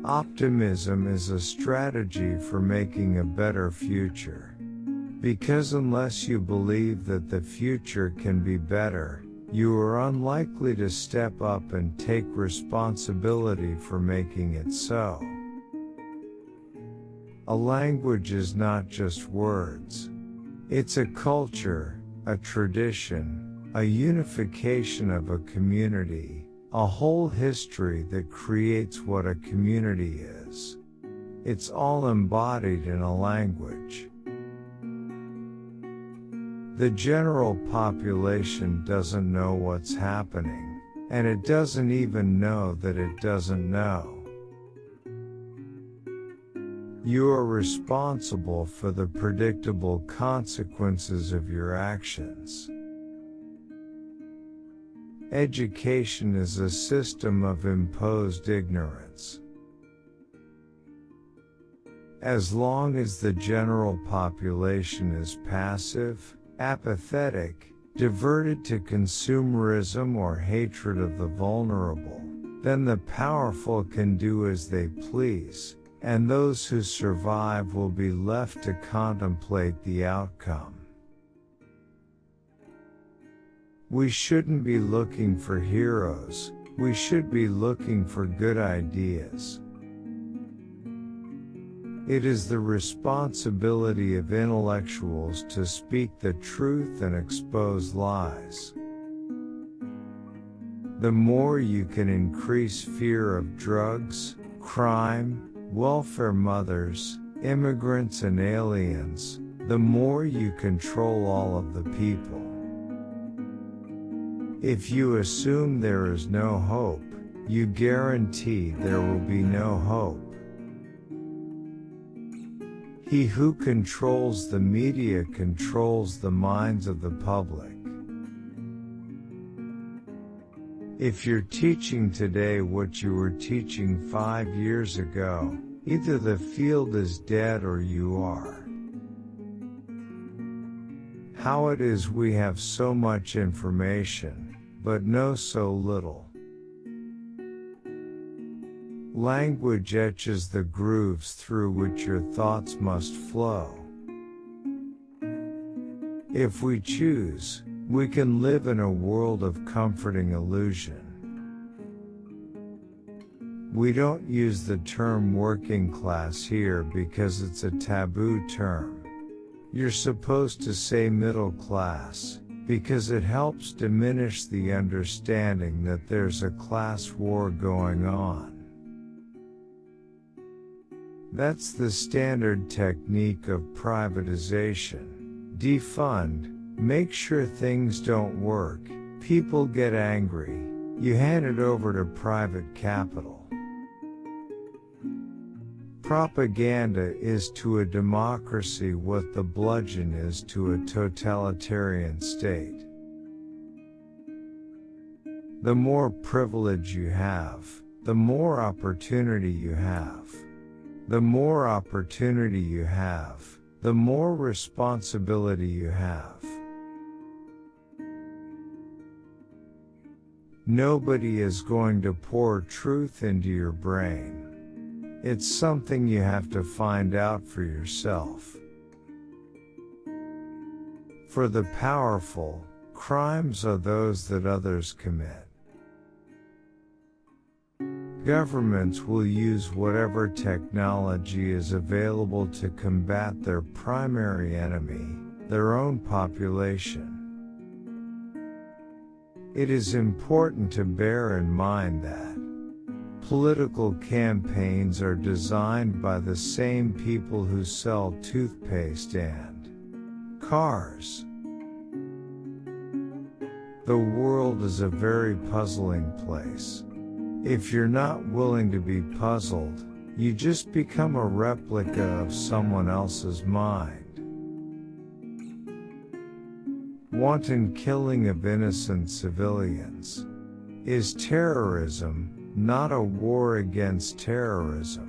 Optimism is a strategy for making a better future. Because unless you believe that the future can be better, you are unlikely to step up and take responsibility for making it so. A language is not just words. It's a culture, a tradition, a unification of a community, a whole history that creates what a community is. It's all embodied in a language. The general population doesn't know what's happening, and it doesn't even know that it doesn't know. You are responsible for the predictable consequences of your actions. Education is a system of imposed ignorance. As long as the general population is passive, apathetic, diverted to consumerism or hatred of the vulnerable, then the powerful can do as they please, and those who survive will be left to contemplate the outcome. We shouldn't be looking for heroes, we should be looking for good ideas. It is the responsibility of intellectuals to speak the truth and expose lies. The more you can increase fear of drugs, crime, welfare mothers, immigrants and aliens, the more you control all of the people. If you assume there is no hope, you guarantee there will be no hope. He who controls the media controls the minds of the public. If you're teaching today what you were teaching 5 years ago, either the field is dead or you are. How it is we have so much information, but know so little. Language etches the grooves through which your thoughts must flow. If we choose, we can live in a world of comforting illusion. We don't use the term working class here because it's a taboo term. You're supposed to say middle class, because it helps diminish the understanding that there's a class war going on. That's the standard technique of privatization. Defund, make sure things don't work, people get angry, you hand it over to private capital. Propaganda is to a democracy what the bludgeon is to a totalitarian state. The more privilege you have, the more opportunity you have. The more opportunity you have, the more responsibility you have. Nobody is going to pour truth into your brain. It's something you have to find out for yourself. For the powerful, crimes are those that others commit. Governments will use whatever technology is available to combat their primary enemy, their own population. It is important to bear in mind that political campaigns are designed by the same people who sell toothpaste and cars. The world is a very puzzling place. If you're not willing to be puzzled, you just become a replica of someone else's mind. Wanton killing of innocent civilians is terrorism, not a war against terrorism.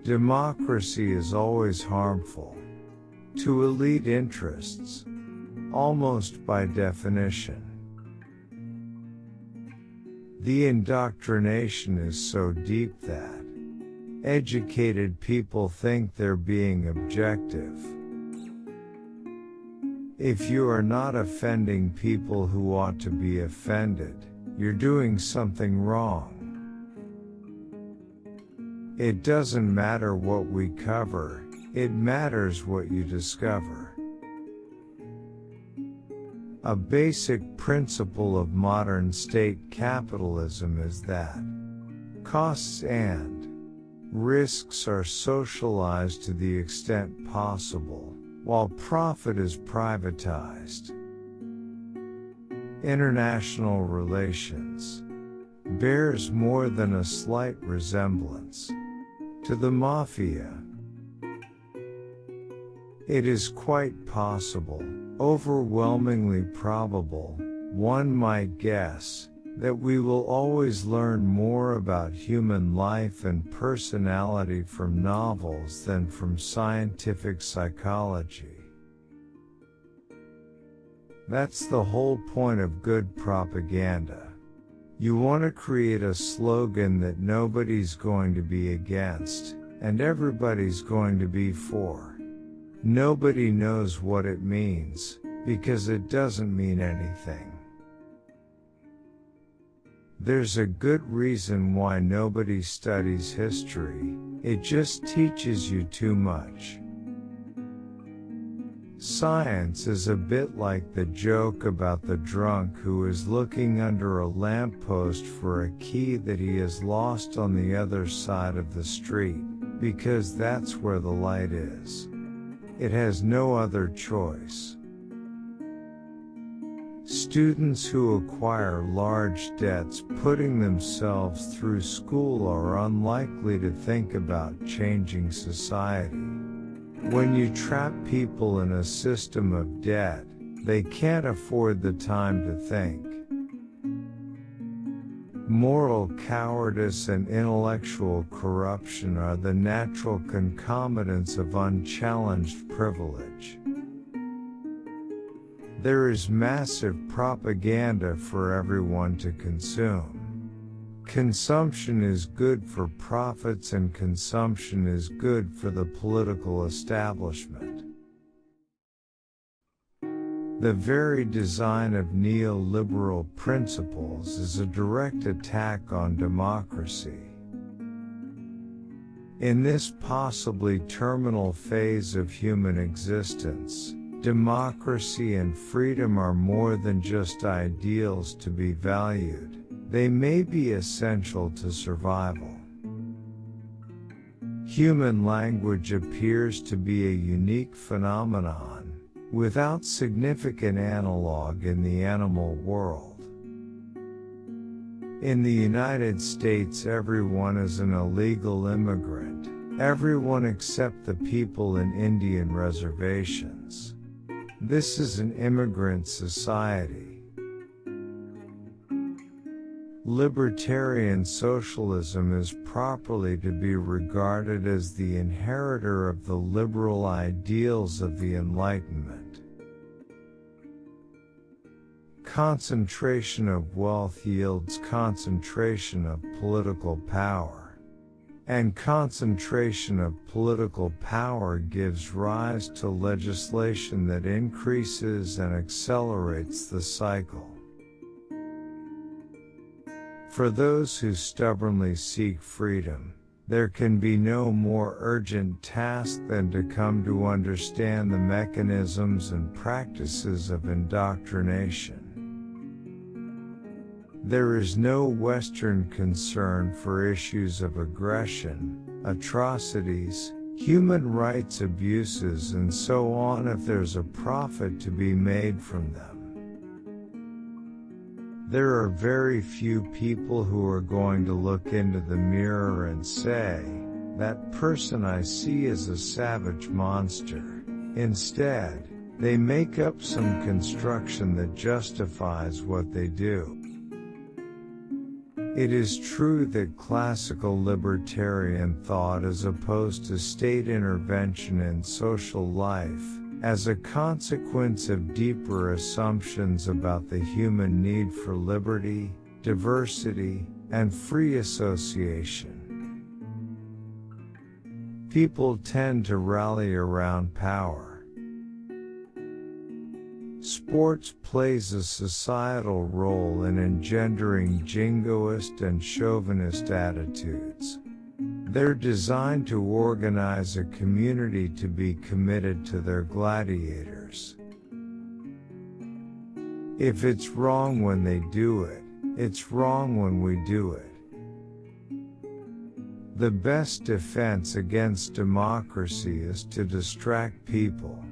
Democracy is always harmful to elite interests, almost by definition. The indoctrination is so deep that educated people think they're being objective. If you are not offending people who ought to be offended, you're doing something wrong. It doesn't matter what we cover, it matters what you discover. A basic principle of modern state capitalism is that costs and risks are socialized to the extent possible, while profit is privatized. International relations bears more than a slight resemblance to the mafia. It is quite possible, overwhelmingly probable, one might guess, that we will always learn more about human life and personality from novels than from scientific psychology. That's the whole point of good propaganda. You want to create a slogan that nobody's going to be against, and everybody's going to be for. Nobody knows what it means, because it doesn't mean anything. There's a good reason why nobody studies history, it just teaches you too much. Science is a bit like the joke about the drunk who is looking under a lamppost for a key that he has lost on the other side of the street, because that's where the light is. It has no other choice. Students who acquire large debts putting themselves through school are unlikely to think about changing society. When you trap people in a system of debt, they can't afford the time to think. Moral cowardice and intellectual corruption are the natural concomitants of unchallenged privilege. There is massive propaganda for everyone to consume. Consumption is good for profits and consumption is good for the political establishment. The very design of neoliberal principles is a direct attack on democracy. In this possibly terminal phase of human existence, democracy and freedom are more than just ideals to be valued. They may be essential to survival. Human language appears to be a unique phenomenon, without significant analog in the animal world. In the United States, everyone is an illegal immigrant, everyone except the people in Indian reservations. This is an immigrant society. Libertarian socialism is properly to be regarded as the inheritor of the liberal ideals of the Enlightenment. Concentration of wealth yields concentration of political power, and concentration of political power gives rise to legislation that increases and accelerates the cycle. For those who stubbornly seek freedom, there can be no more urgent task than to come to understand the mechanisms and practices of indoctrination. There is no Western concern for issues of aggression, atrocities, human rights abuses and so on if there's a profit to be made from them. There are very few people who are going to look into the mirror and say, "That person I see is a savage monster." Instead, they make up some construction that justifies what they do. It is true that classical libertarian thought is opposed to state intervention in social life, as a consequence of deeper assumptions about the human need for liberty, diversity, and free association. People tend to rally around power. Sports plays a societal role in engendering jingoist and chauvinist attitudes. They're designed to organize a community to be committed to their gladiators. If it's wrong when they do it, it's wrong when we do it. The best defense against democracy is to distract people.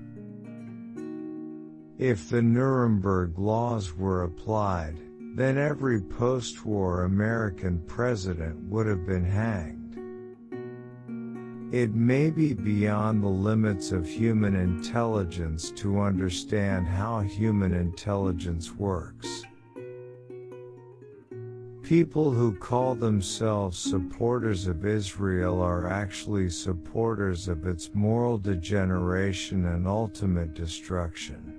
If the Nuremberg laws were applied, then every post-war American president would have been hanged. It may be beyond the limits of human intelligence to understand how human intelligence works. People who call themselves supporters of Israel are actually supporters of its moral degeneration and ultimate destruction.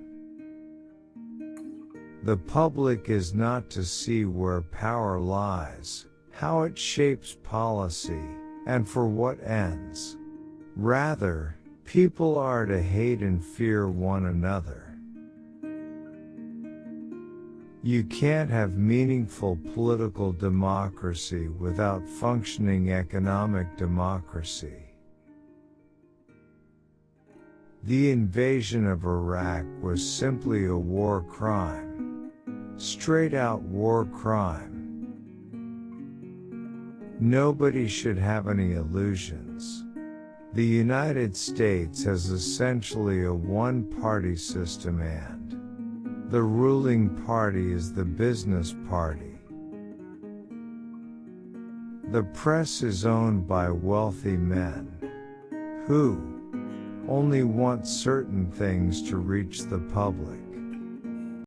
The public is not to see where power lies, how it shapes policy, and for what ends. Rather, people are to hate and fear one another. You can't have meaningful political democracy without functioning economic democracy. The invasion of Iraq was simply a war crime. Straight out war crime. Nobody should have any illusions. The United States has essentially a one-party system and the ruling party is the business party. The press is owned by wealthy men who only want certain things to reach the public.